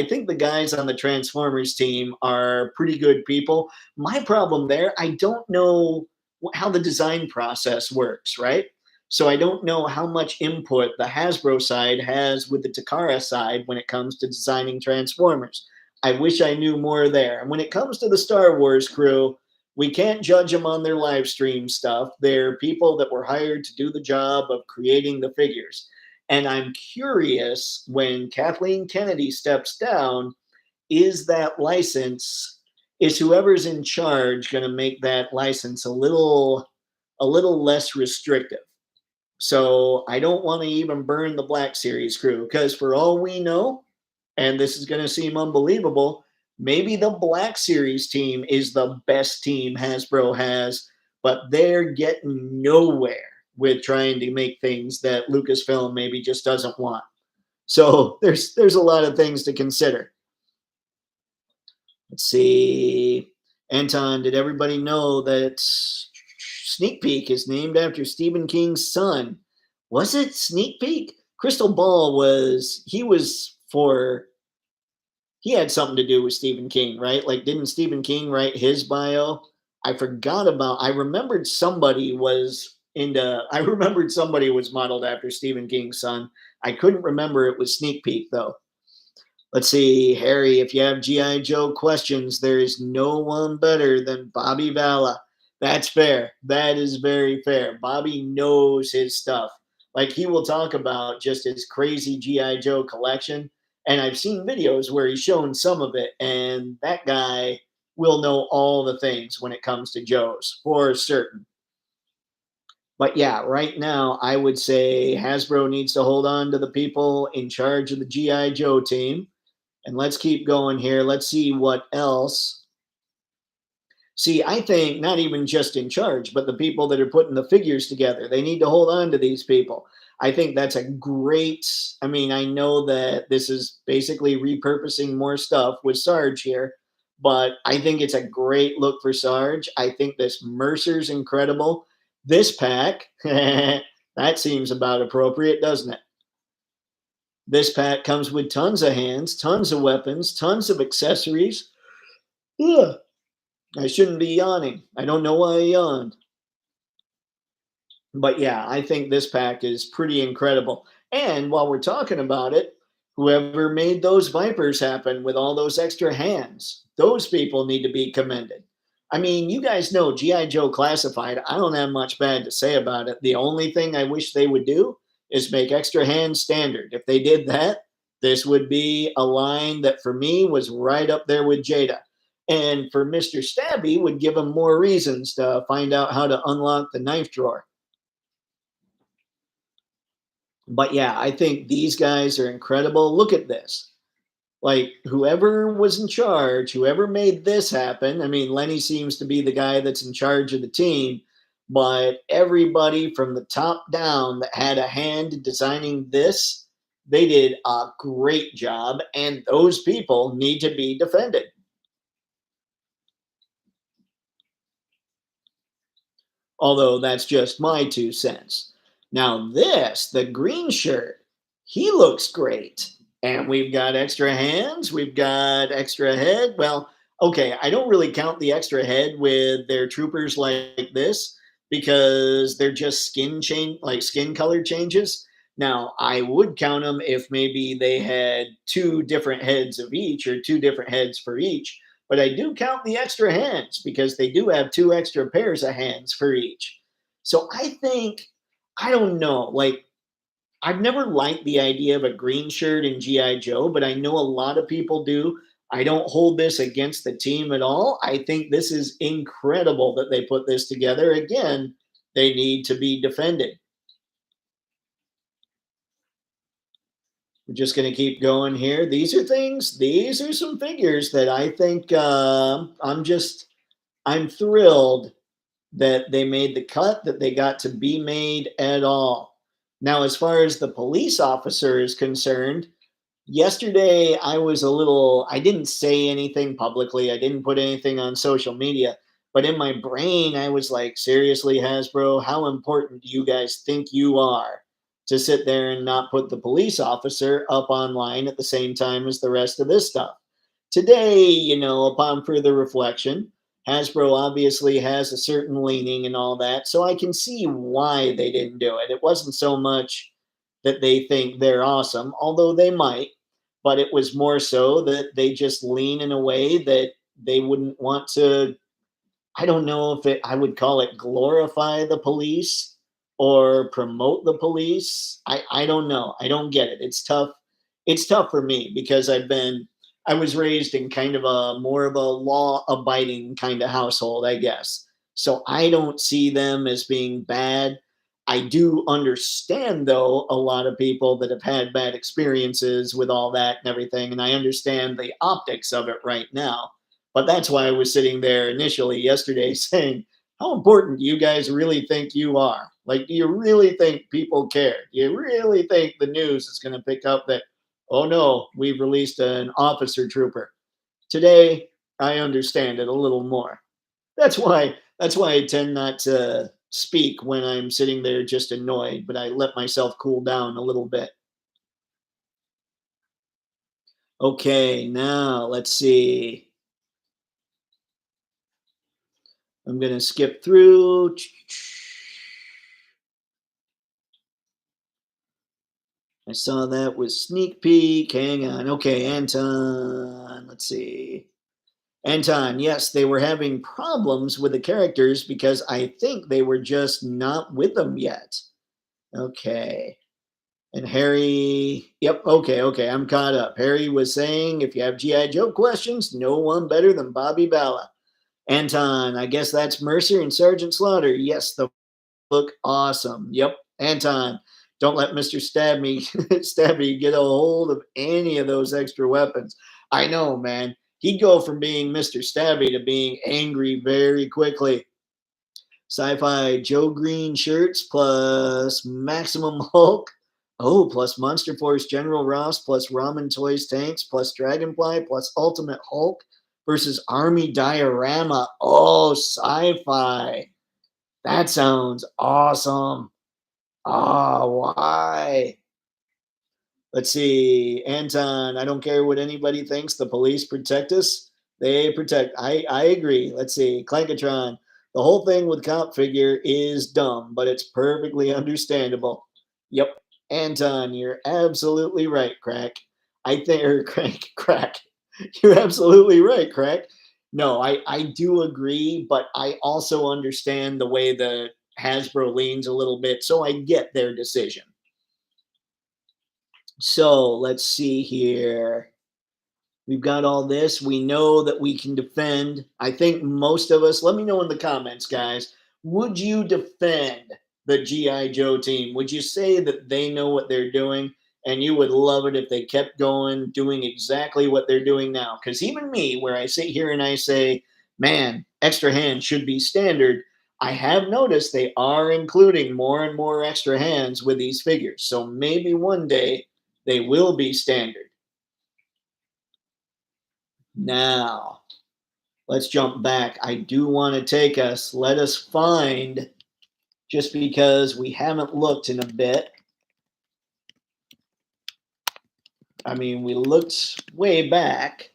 think the guys on the Transformers team are pretty good people. My problem there, I don't know how the design process works, right? So I don't know how much input the Hasbro side has with the Takara side when it comes to designing Transformers. I wish I knew more there. And when it comes to the Star Wars crew, we can't judge them on their live stream stuff. They're people that were hired to do the job of creating the figures. And I'm curious, when Kathleen Kennedy steps down, is whoever's in charge going to make that license a little less restrictive? So I don't want to even burn the Black Series crew, because for all we know, and this is going to seem unbelievable, maybe the Black Series team is the best team Hasbro has, but they're getting nowhere with trying to make things that Lucasfilm maybe just doesn't want. So there's a lot of things to consider. Let's see. Anton, did everybody know that Sneak Peek is named after Stephen King's son? Was it Sneak Peek? Crystal Ball he had something to do with Stephen King, right? Like, didn't Stephen King write his bio? I remembered somebody was modeled after Stephen King's son. I couldn't remember it was Sneak Peek, though. Let's see, Harry, if you have G.I. Joe questions, there is no one better than Bobby Valla. That's fair. That is very fair. Bobby knows his stuff. Like, he will talk about just his crazy G.I. Joe collection. And I've seen videos where he's shown some of it, and that guy will know all the things when it comes to Joes, for certain. But yeah, right now, I would say Hasbro needs to hold on to the people in charge of the G.I. Joe team. And let's keep going here. Let's see what else. See, I think not even just in charge, but the people that are putting the figures together, they need to hold on to these people. I think that's a great. I mean, I know that this is basically repurposing more stuff with Sarge here, but I think it's a great look for Sarge. I think this Mercer's incredible. This pack, that seems about appropriate, doesn't it? This pack comes with tons of hands, tons of weapons, tons of accessories. Ugh, I shouldn't be yawning. I don't know why I yawned. But yeah, I think this pack is pretty incredible. And while we're talking about it, whoever made those Vipers happen with all those extra hands, those people need to be commended. I mean, you guys know G.I. Joe Classified. I don't have much bad to say about it. The only thing I wish they would do is make extra hands standard. If they did that, this would be a line that for me was right up there with Jada. And for Mr. Stabby would give him more reasons to find out how to unlock the knife drawer. But yeah, I think these guys are incredible. Look at this. Like, whoever was in charge, whoever made this happen, I mean, Lenny seems to be the guy that's in charge of the team, but everybody from the top down that had a hand in designing this, they did a great job, and those people need to be defended. Although that's just my 2 cents. Now, this, the green shirt, he looks great. And we've got extra hands, we've got extra head. Well, okay, I don't really count the extra head with their troopers like this because they're just skin change, like skin color changes. Now, I would count them if maybe they had two different heads of each or two different heads for each, but I do count the extra hands because they do have two extra pairs of hands for each. So I think, I don't know, like I've never liked the idea of a green shirt in G.I. Joe, but I know a lot of people do. I don't hold this against the team at all. I think this is incredible that they put this together. Again, they need to be defended. We're just going to keep going here. These are some figures that I think I'm thrilled that they made the cut, that they got to be made at all. Now, as far as the police officer is concerned, yesterday I didn't say anything publicly. I didn't put anything on social media, but in my brain, I was like, seriously, Hasbro, how important do you guys think you are to sit there and not put the police officer up online at the same time as the rest of this stuff? Today, upon further reflection, Hasbro obviously has a certain leaning and all that, so I can see why they didn't do it. It wasn't so much that they think they're awesome, although they might, but it was more so that they just lean in a way that they wouldn't want to. I don't know if I would call it glorify the police or promote the police. I don't know. I don't get it. It's tough. It's tough for me because I was raised in kind of a more of a law abiding kind of household, I guess. So I don't see them as being bad. I do understand, though, a lot of people that have had bad experiences with all that and everything. And I understand the optics of it right now. But that's why I was sitting there initially yesterday saying, how important do you guys really think you are? Like, do you really think people care? Do you really think the news is going to pick up that, oh no, we've released an officer trooper? Today, I understand it a little more. That's why I tend not to speak when I'm sitting there just annoyed, but I let myself cool down a little bit. Okay, now let's see. I'm going to skip through. I saw that was sneak peek. Hang on. Okay, Anton. Let's see. Anton, yes, they were having problems with the characters because I think they were just not with them yet. Okay. And Harry, yep, okay, I'm caught up. Harry was saying if you have G.I. Joe questions, no one better than Bobby Bala. Anton, I guess that's Mercer and Sergeant Slaughter. Yes, the look awesome. Yep, Anton, don't let Mr. Stabby get a hold of any of those extra weapons. I know, man. He'd go from being Mr. Stabby to being angry very quickly. Sci-Fi Joe Green shirts plus Maximum Hulk. Oh, plus Monster Force General Ross plus Ramen Toys Tanks plus Dragonfly plus Ultimate Hulk versus Army Diorama. Oh, Sci-Fi. That sounds awesome. Why? Let's see. Anton, I don't care what anybody thinks. The police protect us. They protect. I agree. Let's see. Clankatron. The whole thing with cop figure is dumb, but it's perfectly understandable. Yep. Anton, you're absolutely right, Crack. I think, or Crack. You're absolutely right, Crack. No, I do agree, but I also understand the way the Hasbro leans a little bit, so I get their decision. So let's see here. We've got all this. We know that we can defend. I think most of us, let me know in the comments, guys. Would you defend the G.I. Joe team? Would you say that they know what they're doing and you would love it if they kept going, doing exactly what they're doing now? Because even me, where I sit here and I say, man, extra hands should be standard, I have noticed they are including more and more extra hands with these figures. So maybe one day they will be standard. Now, let's jump back. I do want to take us, let us find, just because we haven't looked in a bit. I mean, we looked way back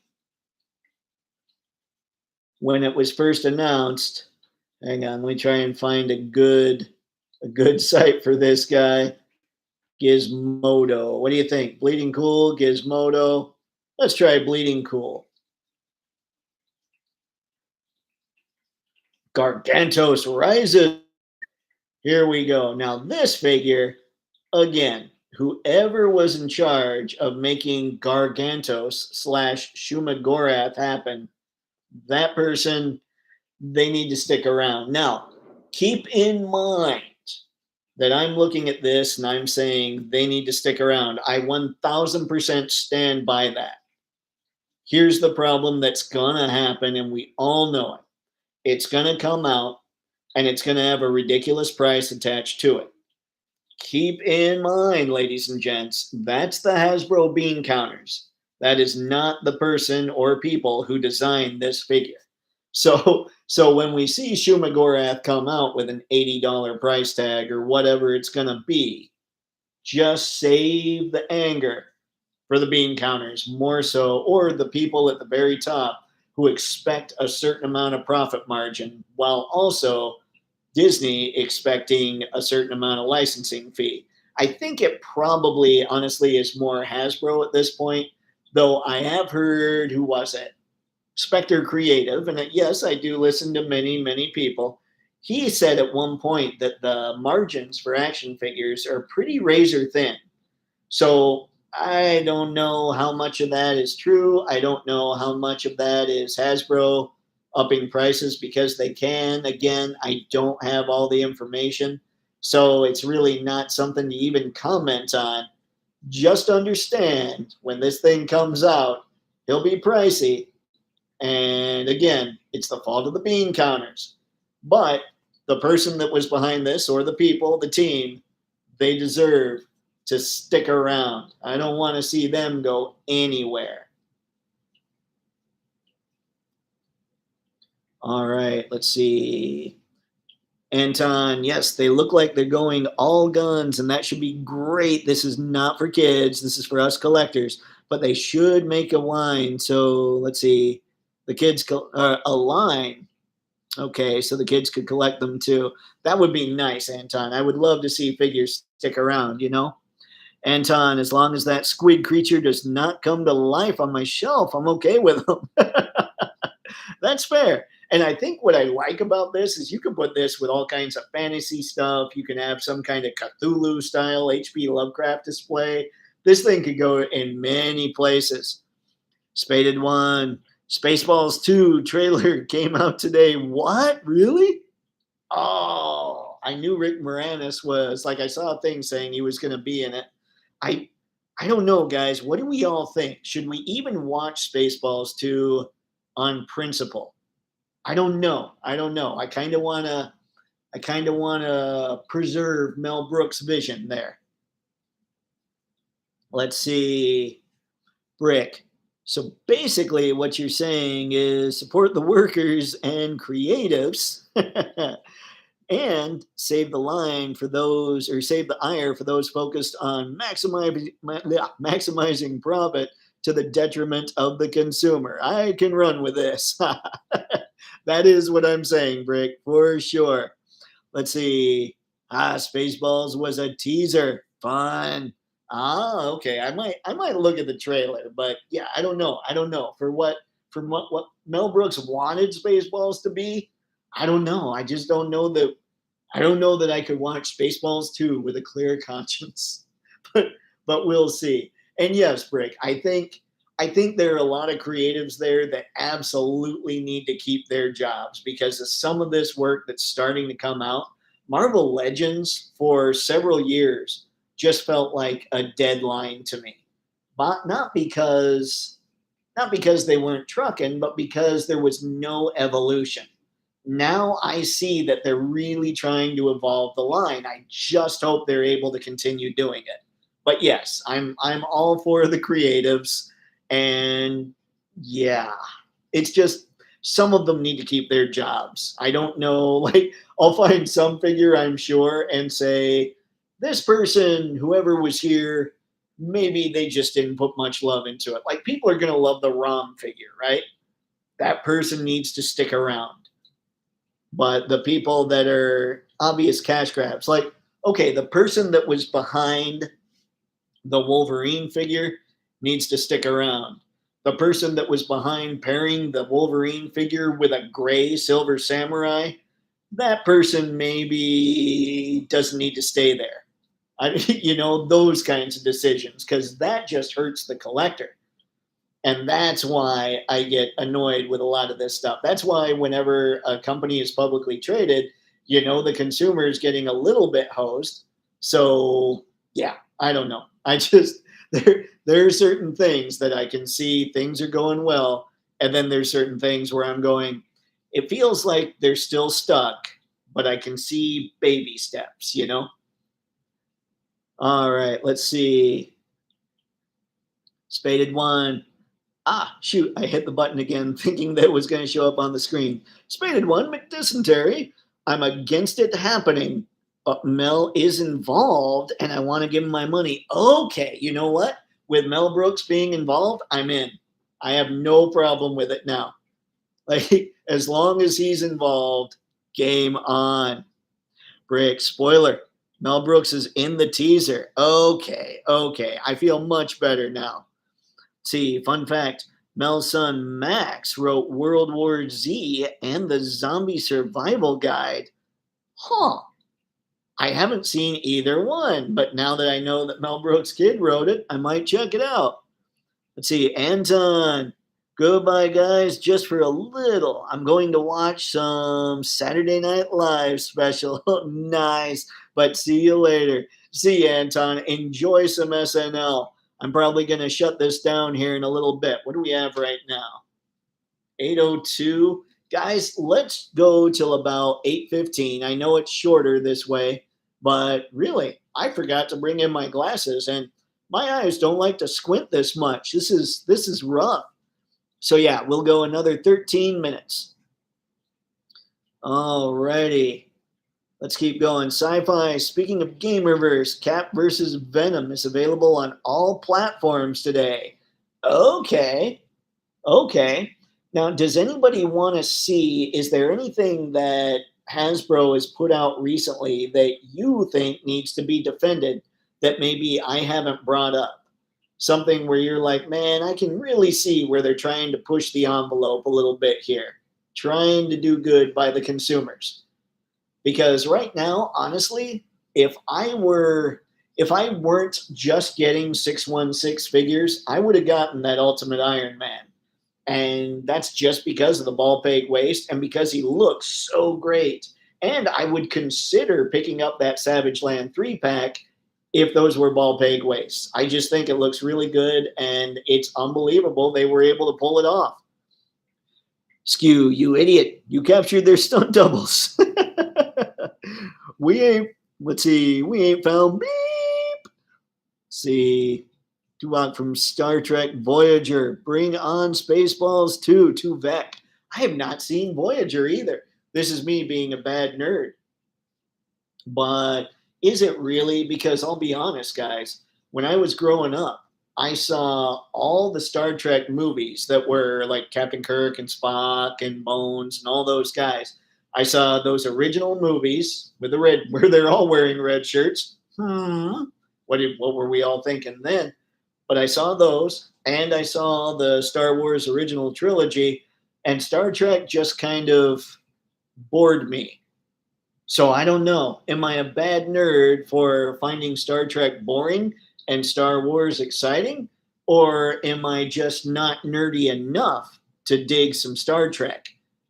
when it was first announced. Hang on, let me try and find a good site for this guy. Gizmodo. What do you think? Bleeding Cool, Gizmodo. Let's try Bleeding Cool. Gargantos rises. Here we go. Now this figure, again, whoever was in charge of making Gargantos / Shumagorath happen, that person, they need to stick around. Now, keep in mind that I'm looking at this and I'm saying they need to stick around. I 1000% stand by that. Here's the problem that's going to happen, and we all know it. It's going to come out, and it's going to have a ridiculous price attached to it. Keep in mind, ladies and gents, that's the Hasbro bean counters. That is not the person or people who designed this figure. So when we see Shumagorath come out with an $80 price tag or whatever it's going to be, just save the anger for the bean counters more so, or the people at the very top who expect a certain amount of profit margin while also Disney expecting a certain amount of licensing fee. I think it probably, honestly, is more Hasbro at this point, though I have heard, who was it? Spectre Creative, and yes, I do listen to many, many people. He said at one point that the margins for action figures are pretty razor thin. So I don't know how much of that is true. I don't know how much of that is Hasbro upping prices because they can. Again, I don't have all the information. So it's really not something to even comment on. Just understand when this thing comes out, he'll be pricey. And again, it's the fault of the bean counters. But the person that was behind this, or the people, the team, they deserve to stick around. I don't want to see them go anywhere. All right, let's see. Anton, yes, they look like they're going all guns, and that should be great. This is not for kids. This is for us collectors. But they should make a line. So let's see. The kids, a line. Okay, so the kids could collect them too. That would be nice, Anton. I would love to see figures stick around, you know? Anton, as long as that squid creature does not come to life on my shelf, I'm okay with them. That's fair. And I think what I like about this is you can put this with all kinds of fantasy stuff. You can have some kind of Cthulhu style H.P. Lovecraft display. This thing could go in many places. Spaded One, Spaceballs 2 trailer came out today. What? Really? Oh, I knew Rick Moranis was, like, I saw a thing saying he was going to be in it. I I don't know, guys. What do we all think? Should we even watch Spaceballs 2? on principle. I don't know. I don't know. I kind of want to preserve Mel Brooks' vision there. Let's see. Brick. So basically, what you're saying is support the workers and creatives and save the line for those, or save the ire for those focused on maximizing profit to the detriment of the consumer. I can run with this. That is what I'm saying, Brick, for sure. Let's see. Spaceballs was a teaser. Fun. Okay. I might look at the trailer, but yeah, I don't know. I don't know. For what Mel Brooks wanted Spaceballs to be, I don't know. I don't know that I could watch Spaceballs 2 with a clear conscience. But we'll see. And yes, Brick, I think there are a lot of creatives there that absolutely need to keep their jobs because of some of this work that's starting to come out. Marvel Legends for several years just felt like a deadline to me. But not because they weren't trucking, but because there was no evolution. Now I see that they're really trying to evolve the line. I just hope they're able to continue doing it. But yes, I'm all for the creatives, and yeah, it's just some of them need to keep their jobs. I don't know, like I'll find some figure I'm sure and say this person, whoever was here, maybe they just didn't put much love into it. Like people are going to love the ROM figure, right? That person needs to stick around. But the people that are obvious cash grabs, like, okay, the person that was behind the Wolverine figure needs to stick around. The person that was behind pairing the Wolverine figure with a gray Silver Samurai, that person maybe doesn't need to stay there. Those kinds of decisions, because that just hurts the collector. And that's why I get annoyed with a lot of this stuff. That's why whenever a company is publicly traded, the consumer is getting a little bit hosed. So yeah, I don't know. I just there are certain things that I can see things are going well, and then there's certain things where I'm going, it feels like they're still stuck, but I can see baby steps. All right, let's see. Spaded one. Shoot, I hit the button again thinking that it was going to show up on the screen. Spaded one, McDysentery. I'm against it happening, but Mel is involved and I want to give him my money. Okay, you know what? With Mel Brooks being involved, I'm in. I have no problem with it now. Like, as long as he's involved, game on. Brick, spoiler. Mel Brooks is in the teaser. Okay. I feel much better now. See, fun fact, Mel's son Max wrote World War Z and the Zombie Survival Guide. Huh. I haven't seen either one, but now that I know that Mel Brooks' kid wrote it, I might check it out. Let's see, Anton. Goodbye, guys. Just for a little, I'm going to watch some Saturday Night Live special. Nice. But see you later. See you, Anton. Enjoy some SNL. I'm probably going to shut this down here in a little bit. What do we have right now? 8:02. Guys, let's go till about 8:15. I know it's shorter this way, but really, I forgot to bring in my glasses, and my eyes don't like to squint this much. This is rough. So yeah, we'll go another 13 minutes. Alrighty. Let's keep going. Sci-fi. Speaking of Gamerverse, Cap vs. Venom is available on all platforms today. Okay. Now, does anybody want to see, is there anything that Hasbro has put out recently that you think needs to be defended that maybe I haven't brought up? Something where you're like, man, I can really see where they're trying to push the envelope a little bit here, trying to do good by the consumers. Because right now, honestly, if I weren't just getting 616 figures, I would have gotten that Ultimate Iron Man. And that's just because of the ball peg waist and because he looks so great. And I would consider picking up that Savage Land 3-pack if those were ball peg waists. I just think it looks really good and it's unbelievable they were able to pull it off. Skew, you idiot. You captured their stunt doubles. we ain't, let's see, we ain't found beep. See, Tuvok from Star Trek Voyager. Bring on Spaceballs 2, Tuvek. I have not seen Voyager either. This is me being a bad nerd. But is it really? Because I'll be honest, guys, when I was growing up, I saw all the Star Trek movies that were like Captain Kirk and Spock and Bones and all those guys. I saw those original movies with the red, where they're all wearing red shirts. What were we all thinking then? But I saw those, and I saw the Star Wars original trilogy, and Star Trek just kind of bored me. So I don't know. Am I a bad nerd for finding Star Trek boring and Star Wars exciting? Or am I just not nerdy enough to dig some Star Trek?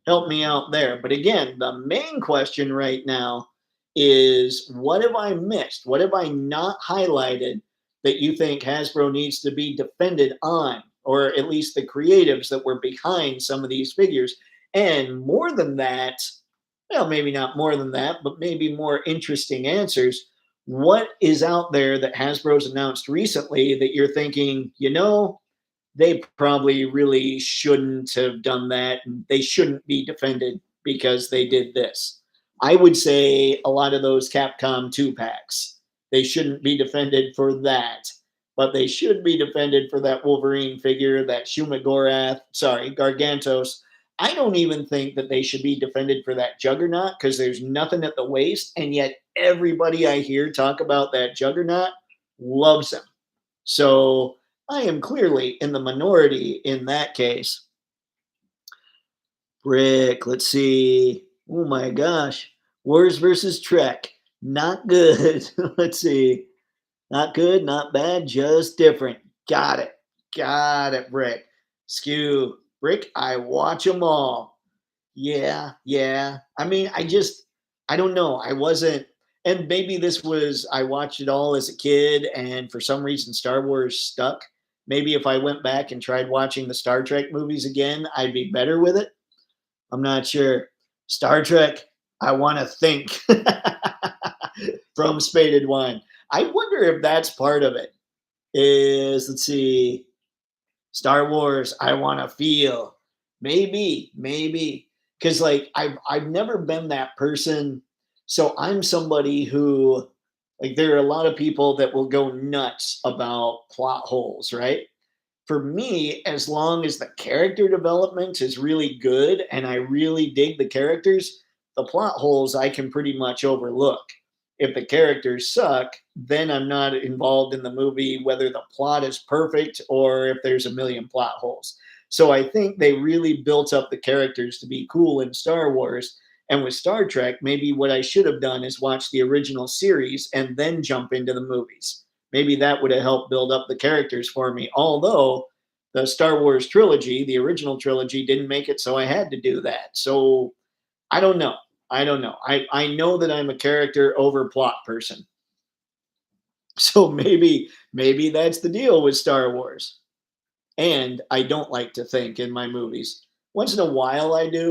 Help me out there. But again, the main question right now is what have I missed? What have I not highlighted that you think Hasbro needs to be defended on? Or at least the creatives that were behind some of these figures. And more than that, well, maybe not more than that, but maybe more interesting answers. What is out there that Hasbro's announced recently that you're thinking, they probably really shouldn't have done that and they shouldn't be defended because they did this? I would say a lot of those Capcom 2 packs. They shouldn't be defended for that, but they should be defended for that Wolverine figure, that Gargantos. I don't even think that they should be defended for that Juggernaut because there's nothing at the waist, and yet everybody I hear talk about that Juggernaut loves him. So I am clearly in the minority in that case. Brick, let's see. Oh my gosh. Wars versus Trek. Not good. Let's see. Not good, not bad, just different. Got it. Got it, Brick. Skew. Brick, I watch them all. Yeah, yeah. I mean, I don't know. I wasn't, and maybe this was, I watched it all as a kid, and for some reason, Star Wars stuck. Maybe if I went back and tried watching the Star Trek movies again, I'd be better with it. I'm not sure. Star Trek, I want to think from Spaded Wine. I wonder if that's part of it. Let's see, Star Wars, I want to feel. Maybe. Because like I've never been that person. So I'm somebody who, like, there are a lot of people that will go nuts about plot holes, right? For me, as long as the character development is really good and I really dig the characters, the plot holes I can pretty much overlook. If the characters suck, then I'm not involved in the movie, whether the plot is perfect or if there's a million plot holes. So I think they really built up the characters to be cool in Star Wars. And with Star Trek, maybe what I should have done is watch the original series and then jump into the movies. Maybe that would have helped build up the characters for me. Although the Star Wars trilogy, the original trilogy, didn't make it, so I had to do that. So I don't know. I know that I'm a character over plot person. So maybe that's the deal with Star Wars. And I don't like to think in my movies. Once in a while I do,